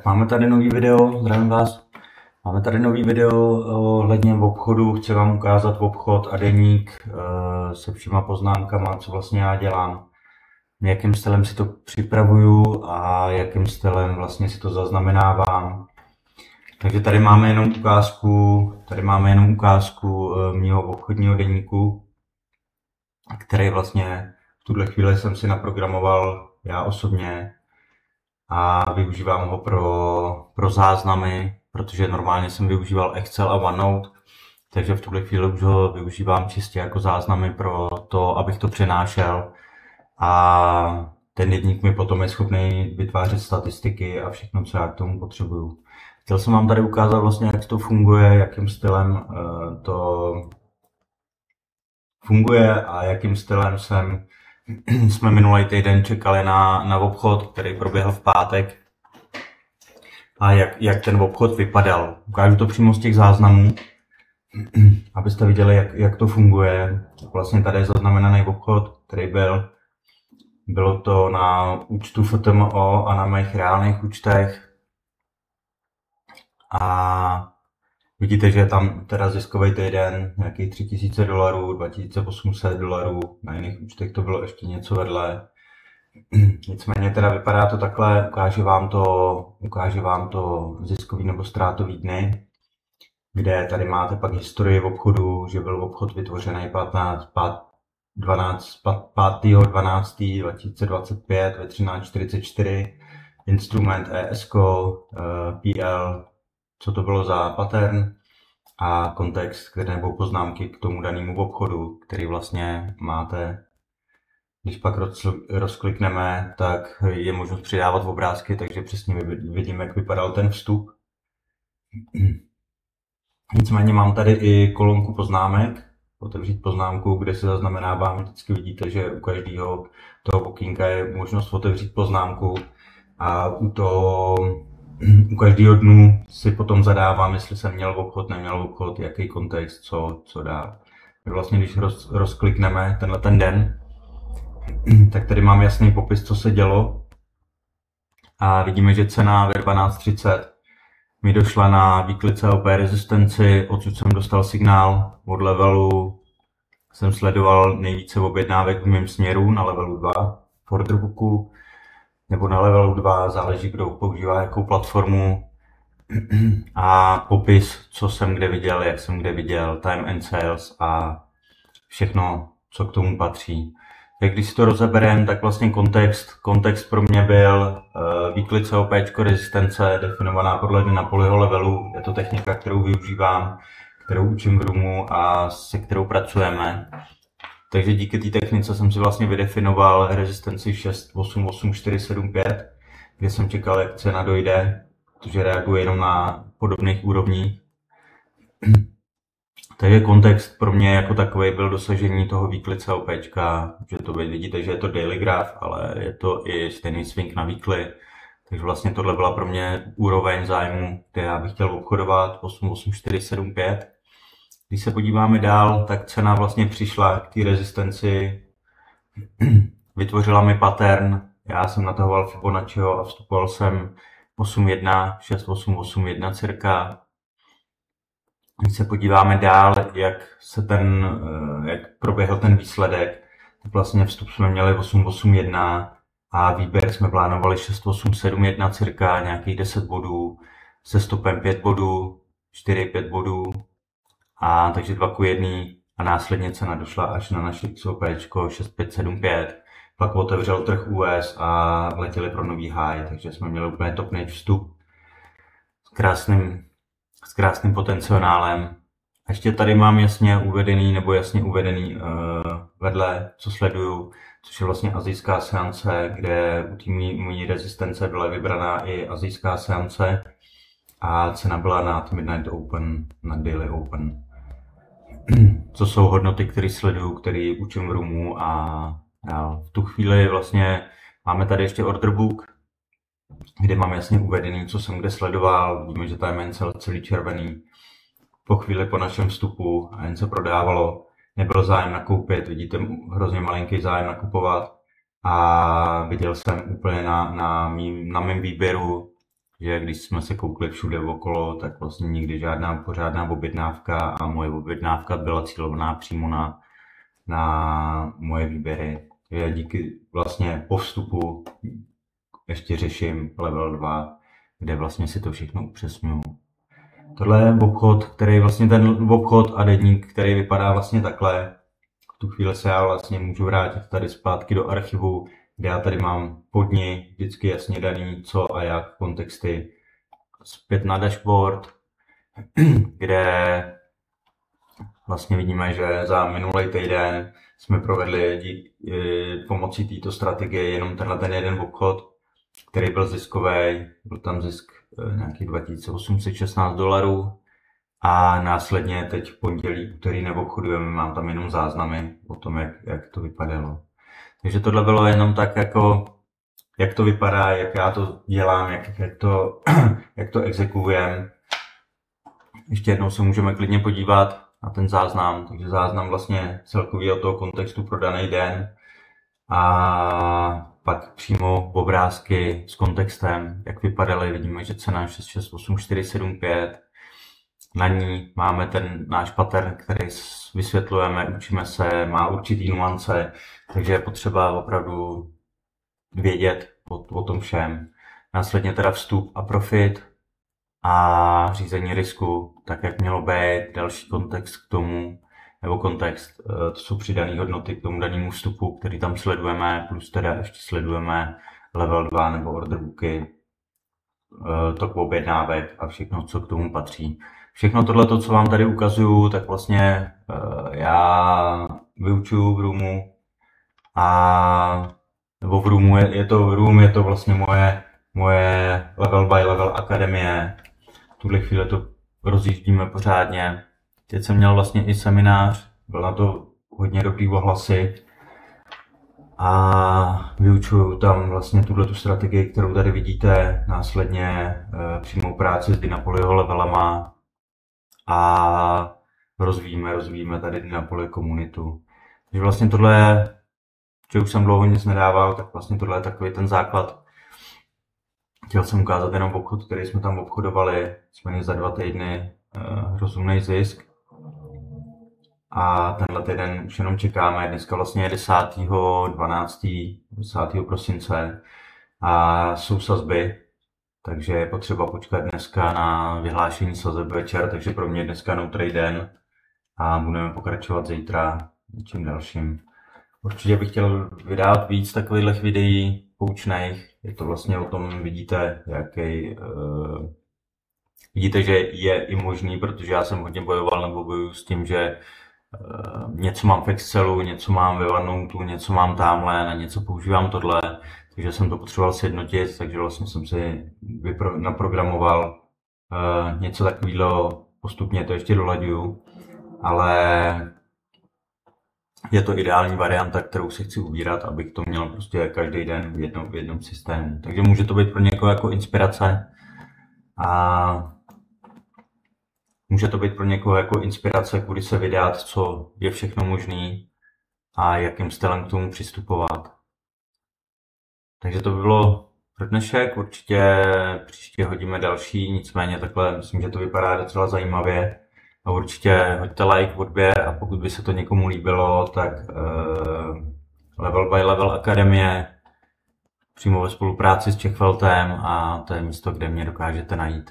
Máme tady nový video, zdravím vás. Máme tady nový video ohledně obchodu, chci vám ukázat obchod a deník se všema poznámkama, co vlastně já dělám, jakým stylem si to připravuju a jakým stylem vlastně si to zaznamenávám. Takže tady máme jenom ukázku mýho obchodního deníku, který vlastně v tuhle chvíli jsem si naprogramoval já osobně a využívám ho pro záznamy, protože normálně jsem využíval Excel a OneNote, takže v tuhle chvíli už ho využívám čistě jako záznamy pro to, abych to přenášel, a ten deník mi potom je schopný vytvářet statistiky a všechno, co já k tomu potřebuju. Chtěl jsem vám tady ukázat vlastně, jak to funguje, jakým stylem to funguje a jakým stylem jsme minulý týden čekali na obchod, který proběhl v pátek, a jak ten obchod vypadal. Ukážu to přímo z těch záznamů, abyste viděli, jak to funguje. Vlastně tady je zaznamenaný obchod, který bylo to na účtu FTMO a na mých reálných účtech. A vidíte, že je tam teda ziskový týden, nějakých $3000, $2800, na jiných účtech to bylo ještě něco vedle. Nicméně teda vypadá to takhle, ukáže vám to ziskový nebo ztrátový dny, kde tady máte pak historii v obchodu, že byl obchod vytvořený 5.12.2025 ve 13:44, instrument ESCO, PL, co to bylo za pattern a kontext, nebo poznámky k tomu danému obchodu, který vlastně máte. Když pak rozklikneme, tak je možnost přidávat obrázky, takže přesně vidíme, jak vypadal ten vstup. Nicméně mám tady i kolonku poznámek, otevřít poznámku, kde se zaznamenávám. Vždycky vidíte, že u každého toho okýnka je možnost otevřít poznámku a u každého dnu si potom zadávám, jestli jsem měl obchod, neměl obchod, jaký kontext, co dá. Vlastně když rozklikneme ten den, tak tady mám jasný popis, co se dělo, a vidíme, že cena ve 12:30 mi došla na weekly COP rezistenci, odsud jsem dostal signál od levelu, jsem sledoval nejvíce objednávek v mém směru na levelu 2 v orderbooku, nebo na levelu 2, záleží, kdo používá jakou platformu, a popis, co jsem kde viděl, jak jsem kde viděl, time and sales a všechno, co k tomu patří. Tak když si to rozebereme, tak vlastně kontext pro mě byl weekly COP rezistence definovaná podle Dinapoliho levelu. Je to technika, kterou využívám, kterou učím v Roomu a se kterou pracujeme. Takže díky té technice jsem si vlastně vydefinoval rezistenci 6.88475, kde jsem čekal, jak cena dojde, protože reaguje jenom na podobných úrovních. Takže kontext pro mě jako takový byl dosažení toho weekly COPčka, že to vidíte, že je to daily graph, ale je to i stejný swing na weekly. Takže vlastně tohle byla pro mě úroveň zájmu, kde já bych chtěl obchodovat, 88475. Když se podíváme dál, tak cena vlastně přišla k té rezistenci, vytvořila mi pattern, já jsem natahoval Fibonacciho a vstupoval jsem 8.1, 6.881 cirka. Když se podíváme dál, jak proběhl ten výsledek, tak vlastně vstup jsme měli 8.81 a výběr jsme plánovali 6.871 cirka, nějakých 10 bodů, se stopem 5 bodů, 4-5 bodů, a takže 2:1, a následně cena došla až na naši XOPčko 6575. Pak otevřel trh US a letěli pro nový high, takže jsme měli úplně topný vstup s krásným potenciálem. Ještě tady mám jasně uvedený vedle, co sleduju, což je vlastně asijská seance, kde u té mojí rezistence byla vybraná i asijská seance a cena byla nad Midnight Open, nad Daily Open. Co jsou hodnoty, které sleduju, které učím v Roomu, a v tu chvíli vlastně máme tady ještě orderbook, kde mám jasně uvedený, co jsem kde sledoval. Vidíme, že time and sell celý červený. Po chvíli po našem vstupu a jen se prodávalo, nebyl zájem nakoupit, vidíte hrozně malinký zájem nakupovat, a viděl jsem úplně na mém výběru že když jsme se koukli všude okolo, tak vlastně nikdy žádná pořádná objednávka a moje objednávka byla cílovaná přímo na moje výběry. Já díky vlastně po vstupu ještě řeším level 2, kde vlastně si to všechno upřesňuju. Tohle je obchod, který vlastně ten obchod a deník, který vypadá vlastně takhle. V tu chvíli se já vlastně můžu vrátit tady zpátky do archivu, kde já tady mám pod ní vždycky jasně daný co a jak kontexty. Zpět na dashboard, kde vlastně vidíme, že za minulý týden jsme provedli pomocí této strategie jenom ten jeden obchod, který byl ziskový, byl tam zisk nějakých $2816 a následně teď v pondělí, úterý neobchodujeme, mám tam jenom záznamy o tom, jak to vypadalo. Takže tohle bylo jenom tak jako, jak to vypadá, jak já to dělám, jak to exekujem. Ještě jednou se můžeme klidně podívat na ten záznam, takže záznam vlastně celkového toho kontextu pro daný den a pak přímo obrázky s kontextem, jak vypadaly. Vidíme, že cena 668475. Na ní máme ten náš pattern, který vysvětlujeme, učíme se, má určitý nuance, takže je potřeba opravdu vědět o tom všem. Následně teda vstup a profit a řízení risku, tak jak mělo být, další kontext k tomu, nebo kontext, to jsou přidané hodnoty k tomu danému vstupu, který tam sledujeme, plus teda ještě sledujeme level 2 nebo order booky, tok objednávek a všechno, co k tomu patří. Všechno tohle, co vám tady ukazuju, tak vlastně já vyučuju v Roomu nebo v Roomu je to vlastně moje level by level akademie. V tuhle chvíli to rozjíždíme pořádně. Teď jsem měl vlastně i seminář, byl na to hodně dobrý ohlasy a vyučuju tam vlastně tuhletu strategii, kterou tady vidíte, následně přímou práci s Dynapolyho levelama a rozvíjíme tady Dynapoly komunitu. Takže vlastně tohle, že už jsem dlouho nic nedával, tak vlastně tohle je takový ten základ. Chtěl jsem ukázat jenom obchod, který jsme tam obchodovali, jsme měli za 2 týdny rozumný zisk. A tenhle týden už jenom čekáme, dneska vlastně je 10. prosince a jsou sazby, takže je potřeba počkat dneska na vyhlášení sazeb večer, takže pro mě dneska no-trade den a budeme pokračovat zítra něčím dalším. Určitě bych chtěl vydat víc takových videí poučných, je to vlastně o tom, vidíte, vidíte, že je i možný, protože já jsem hodně bojoval nebo bojuju s tím, že něco mám v Excelu, něco mám ve OneNoteu, něco mám tamhle, na něco používám tohle, takže jsem to potřeboval sjednotit, takže vlastně jsem si naprogramoval něco takového, postupně to ještě dolaďuju, ale je to ideální varianta, kterou si chci ubírat, abych to měl prostě každý den v jednom systému. Takže může to být pro někoho jako inspirace a může to být pro někoho jako inspirace, kudy se vydat, co je všechno možný a jakým stylem k tomu přistupovat. Takže to by bylo pro dnešek, určitě příště hodíme další, nicméně takhle myslím, že to vypadá docela zajímavě. A určitě hoďte like, odběr a pokud by se to někomu líbilo, tak Level by Level Akademie přímo ve spolupráci s Czechfeltem a to je místo, kde mě dokážete najít.